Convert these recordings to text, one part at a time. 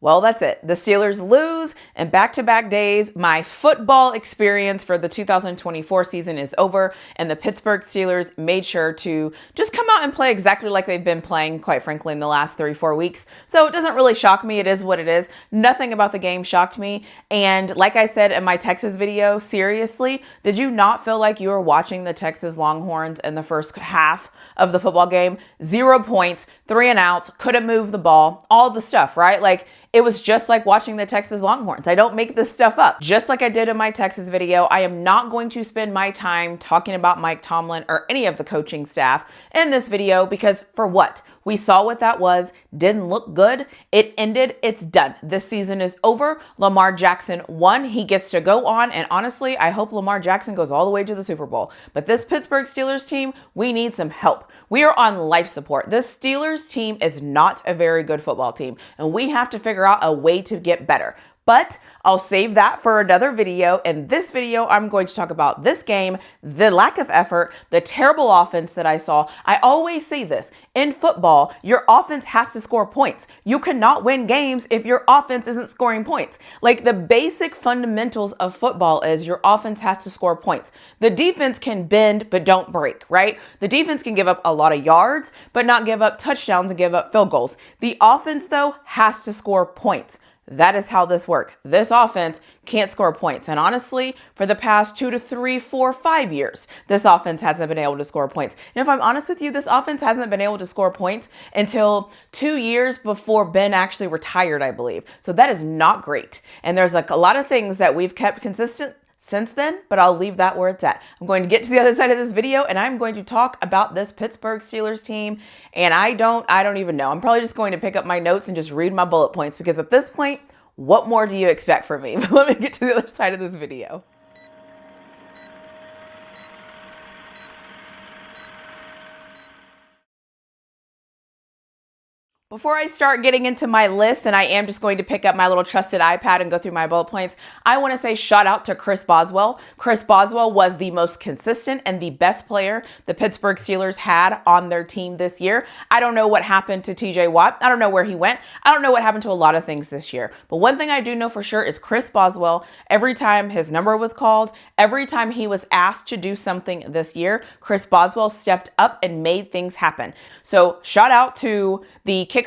Well, that's it. The Steelers lose, and back-to-back days, my football experience for the 2024 season is over, and the Pittsburgh Steelers made sure to just come out and play exactly like they've been playing, quite frankly, in the last 3-4 weeks. So it doesn't really shock me. It is what it is. Nothing about the game shocked me. And like I said in my Texas video, seriously, did you not feel like you were watching the Texas Longhorns in the first half of the football game? 0 points, 3 and outs, couldn't move the ball, all the stuff, right? Like, it was just like watching the Texas Longhorns. I don't make this stuff up. Just like I did in my Texas video, I am not going to spend my time talking about Mike Tomlin or any of the coaching staff in this video because for what? We saw what that was, didn't look good. It ended, it's done. This season is over. Lamar Jackson won. He gets to go on. And honestly, I hope Lamar Jackson goes all the way to the Super Bowl. But this Pittsburgh Steelers team, we need some help. We are on life support. This Steelers team is not a very good football team, and we have to figure out a way to get better. But I'll save that for another video. In this video, I'm going to talk about this game, the lack of effort, the terrible offense that I saw. I always say this, in football, your offense has to score points. You cannot win games if your offense isn't scoring points. Like the basic fundamentals of football is your offense has to score points. The defense can bend, but don't break, right? The defense can give up a lot of yards, but not give up touchdowns and give up field goals. The offense, though, has to score points. That is how this works. This offense can't score points. And honestly, for the past 2 to 3, 4, 5 years, this offense hasn't been able to score points. And if I'm honest with you, this offense hasn't been able to score points until 2 years before Ben actually retired, I believe. So that is not great. And there's like a lot of things that we've kept consistent since then, but I'll leave that where it's at. I'm going to get to the other side of this video and I'm going to talk about this Pittsburgh Steelers team. And I don't even know. I'm probably just going to pick up my notes and just read my bullet points because at this point, what more do you expect from me? But let me get to the other side of this video. Before I start getting into my list, and I am just going to pick up my little trusted iPad and go through my bullet points, I want to say shout out to Chris Boswell. Chris Boswell was the most consistent and the best player the Pittsburgh Steelers had on their team this year. I don't know what happened to TJ Watt. I don't know where he went. I don't know what happened to a lot of things this year. But one thing I do know for sure is Chris Boswell, every time his number was called, every time he was asked to do something this year, Chris Boswell stepped up and made things happen. So shout out to the kicker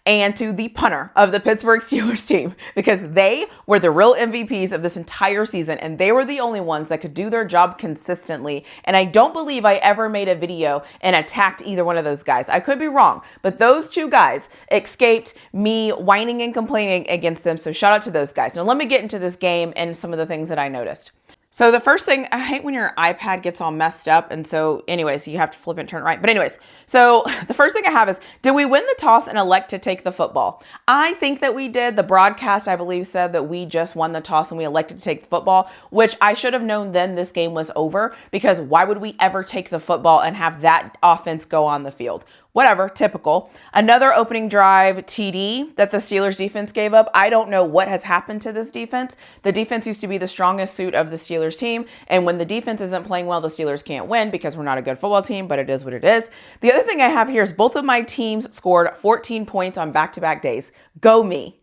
and to the punter of the Pittsburgh Steelers team because they were the real MVPs of this entire season and they were the only ones that could do their job consistently. And I don't believe I ever made a video and attacked either one of those guys. I could be wrong, but those two guys escaped me whining and complaining against them. So shout out to those guys. Now let me get into this game and some of the things that I noticed. So the first thing, I hate when your iPad gets all messed up. And so anyways, you have to flip it and turn it right. But anyways, so the first thing I have is, did we win the toss and elect to take the football? I think that we did. The broadcast, I believe, said that we just won the toss and we elected to take the football, which I should have known then this game was over because why would we ever take the football and have that offense go on the field? Whatever, typical. Another opening drive TD that the Steelers defense gave up. I don't know what has happened to this defense. The defense used to be the strongest suit of the Steelers team. And when the defense isn't playing well, the Steelers can't win because we're not a good football team, but it is what it is. The other thing I have here is both of my teams scored 14 points on back-to-back days. Go me.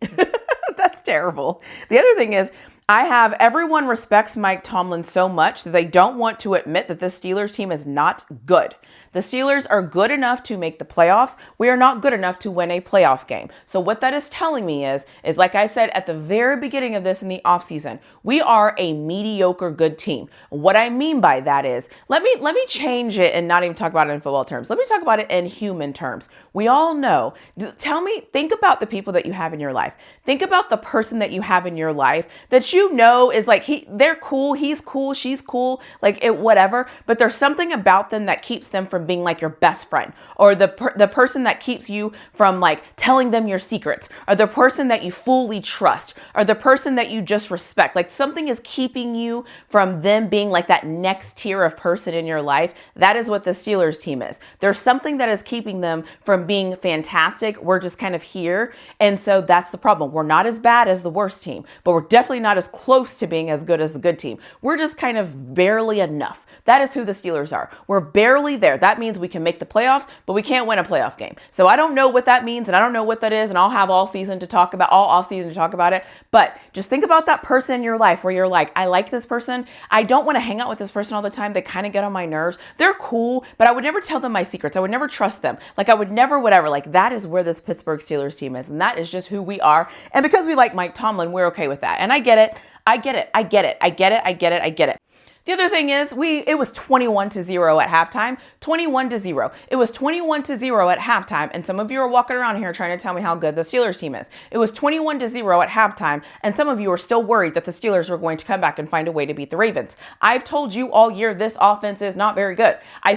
That's terrible. The other thing is, I have everyone respects Mike Tomlin so much that they don't want to admit that this Steelers team is not good. The Steelers are good enough to make the playoffs. We are not good enough to win a playoff game. So what that is telling me is like I said at the very beginning of this in the offseason, we are a mediocre good team. What I mean by that is, let me change it and not even talk about it in football terms. Let me talk about it in human terms. We all know, think about the people that you have in your life. Think about the person that you have in your life that you know is like, they're cool, he's cool, she's cool, like it, whatever. But there's something about them that keeps them from being like your best friend, or the person that keeps you from like telling them your secrets, or the person that you fully trust, or the person that you just respect. Like something is keeping you from them being like that next tier of person in your life. That is what the Steelers team is. There's something that is keeping them from being fantastic. We're just kind of here. And so that's the problem. We're not as bad as the worst team, but we're definitely not as as close to being as good as the good team. We're just kind of barely enough. That is who the Steelers are. We're barely there. That means we can make the playoffs, but we can't win a playoff game. So I don't know what that means, and I don't know what that is, and I'll have all off season to talk about it. But just think about that person in your life where you're like, I like this person. I don't want to hang out with this person all the time. They kind of get on my nerves. They're cool, but I would never tell them my secrets. I would never trust them. Like I would never, whatever. Like that is where this Pittsburgh Steelers team is. And that is just who we are. And because we like Mike Tomlin, we're okay with that. And I get it. The other thing is it was 21-0 at halftime, 21-0. It was 21-0 at halftime. And some of you are walking around here trying to tell me how good the Steelers team is. It was 21-0 at halftime. And some of you are still worried that the Steelers were going to come back and find a way to beat the Ravens. I've told you all year, this offense is not very good. I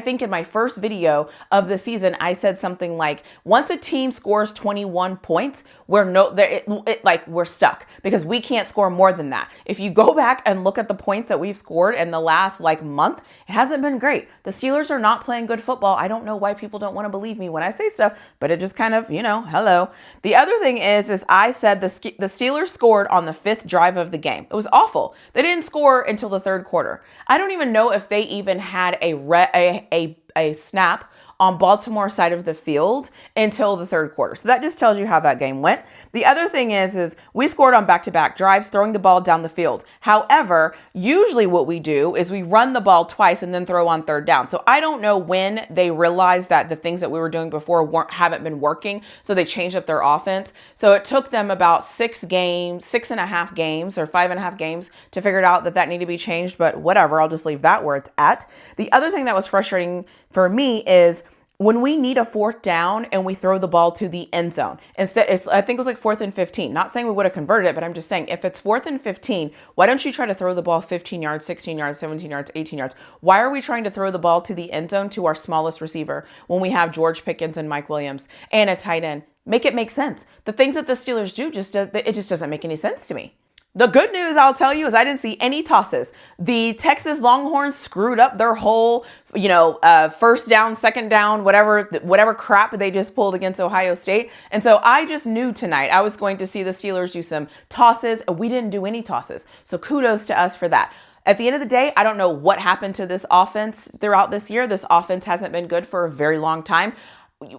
think in my first video of the season, I said something like, once a team scores 21 points, we're stuck because we can't score more than that. If you go back and look at the points that we've scored in the last month, it hasn't been great. The Steelers are not playing good football. I don't know why people don't want to believe me when I say stuff, but it just kind of, hello. The other thing is I said the Steelers scored on the 5th drive of the game. It was awful. They didn't score until the 3rd quarter. I don't even know if they even had a snap on Baltimore side of the field until the 3rd quarter. So that just tells you how that game went. The other thing is we scored on back-to-back drives, throwing the ball down the field. However, usually what we do is we run the ball twice and then throw on 3rd down. So I don't know when they realized that the things that we were doing before haven't been working. So they changed up their offense. So it took them about 6.5 games or 5.5 games to figure it out that needed to be changed. But whatever, I'll just leave that where it's at. The other thing that was frustrating for me is when we need a 4th down and we throw the ball to the end zone. Instead, I think it was 4th and 15. Not saying we would have converted it, but I'm just saying if it's 4th and 15, why don't you try to throw the ball 15 yards, 16 yards, 17 yards, 18 yards? Why are we trying to throw the ball to the end zone to our smallest receiver when we have George Pickens and Mike Williams and a tight end? Make it make sense. The things that the Steelers do it just doesn't make any sense to me. The good news, I'll tell you, is I didn't see any tosses. The Texas Longhorns screwed up their whole, 1st down, 2nd down, whatever crap they just pulled against Ohio State. And so I just knew tonight I was going to see the Steelers do some tosses. We didn't do any tosses. So kudos to us for that. At the end of the day, I don't know what happened to this offense throughout this year. This offense hasn't been good for a very long time.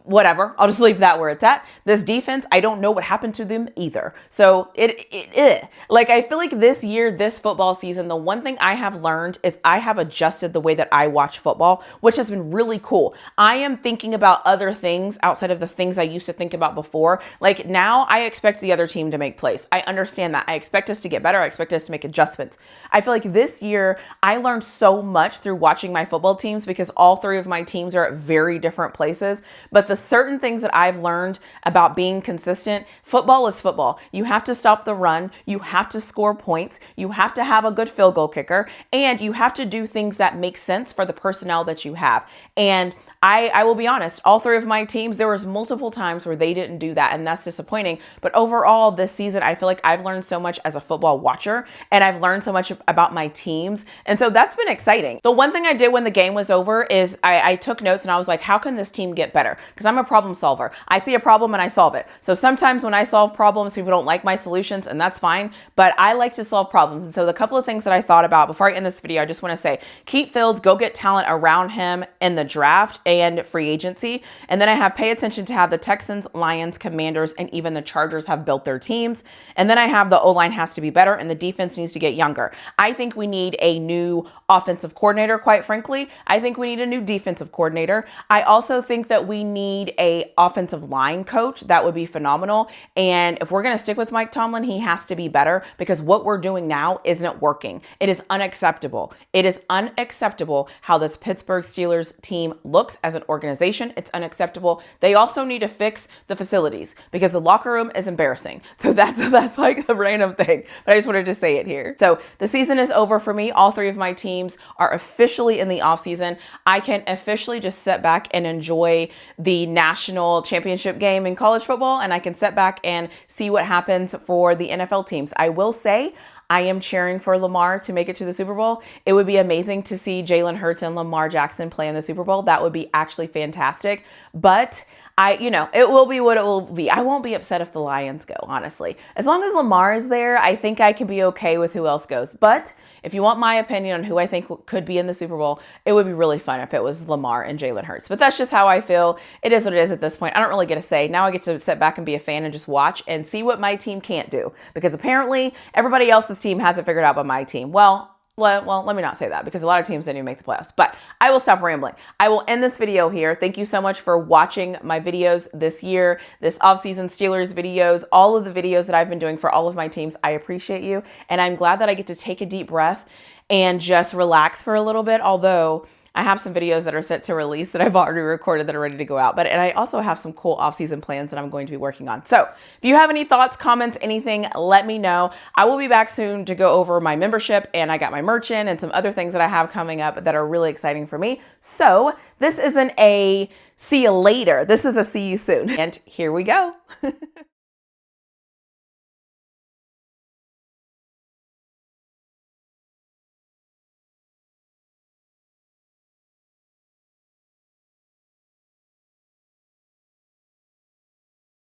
Whatever. I'll just leave that where it's at. This defense, I don't know what happened to them either. So I feel like this year, this football season, the one thing I have learned is I have adjusted the way that I watch football, which has been really cool. I am thinking about other things outside of the things I used to think about before. Like now I expect the other team to make plays. I understand that. I expect us to get better. I expect us to make adjustments. I feel like this year I learned so much through watching my football teams because all 3 of my teams are at very different places. But the certain things that I've learned about being consistent, football is football. You have to stop the run. You have to score points. You have to have a good field goal kicker. And you have to do things that make sense for the personnel that you have. And I will be honest, all 3 of my teams, there was multiple times where they didn't do that. And that's disappointing. But overall, this season, I feel like I've learned so much as a football watcher. And I've learned so much about my teams. And so that's been exciting. The one thing I did when the game was over is I took notes and I was like, how can this team get better? Because I'm a problem solver. I see a problem and I solve it. So sometimes when I solve problems, people don't like my solutions, and that's fine. But I like to solve problems. And so the couple of things that I thought about before I end this video, I just want to say, keep Fields, go get talent around him in the draft and free agency. And then I have pay attention to how the Texans, Lions, Commanders, and even the Chargers have built their teams. And then I have the O-line has to be better and the defense needs to get younger. I think we need a new offensive coordinator, quite frankly. I think we need a new defensive coordinator. I also think that we need a offensive line coach. That would be phenomenal. And if we're going to stick with Mike Tomlin, he has to be better because what we're doing now isn't working. It is unacceptable. It is unacceptable how this Pittsburgh Steelers team looks as an organization. It's unacceptable. They also need to fix the facilities because the locker room is embarrassing. So that's like a random thing, but I just wanted to say it here. So the season is over for me. All 3 of my teams are officially in the off season. I can officially just sit back and enjoy the national championship game in college football, and I can sit back and see what happens for the NFL teams. I will say I am cheering for Lamar to make it to the Super Bowl. It would be amazing to see Jalen Hurts and Lamar Jackson play in the Super Bowl. That would be actually fantastic. But it will be what it will be. I won't be upset if the Lions go, honestly. As long as Lamar is there, I think I can be okay with who else goes. But if you want my opinion on who I think could be in the Super Bowl, it would be really fun if it was Lamar and Jalen Hurts. But that's just how I feel. It is what it is at this point. I don't really get a say. Now I get to sit back and be a fan and just watch and see what my team can't do. Because apparently everybody else's team has it figured out but my team. Well, let me not say that because a lot of teams didn't even make the playoffs, but I will stop rambling. I will end this video here. Thank you so much for watching my videos this year, this offseason Steelers videos, all of the videos that I've been doing for all of my teams. I appreciate you. And I'm glad that I get to take a deep breath and just relax for a little bit. Although I have some videos that are set to release that I've already recorded that are ready to go out. And I also have some cool off-season plans that I'm going to be working on. So if you have any thoughts, comments, anything, let me know. I will be back soon to go over my membership, and I got my merch in and some other things that I have coming up that are really exciting for me. So this isn't a see you later. This is a see you soon. And here we go.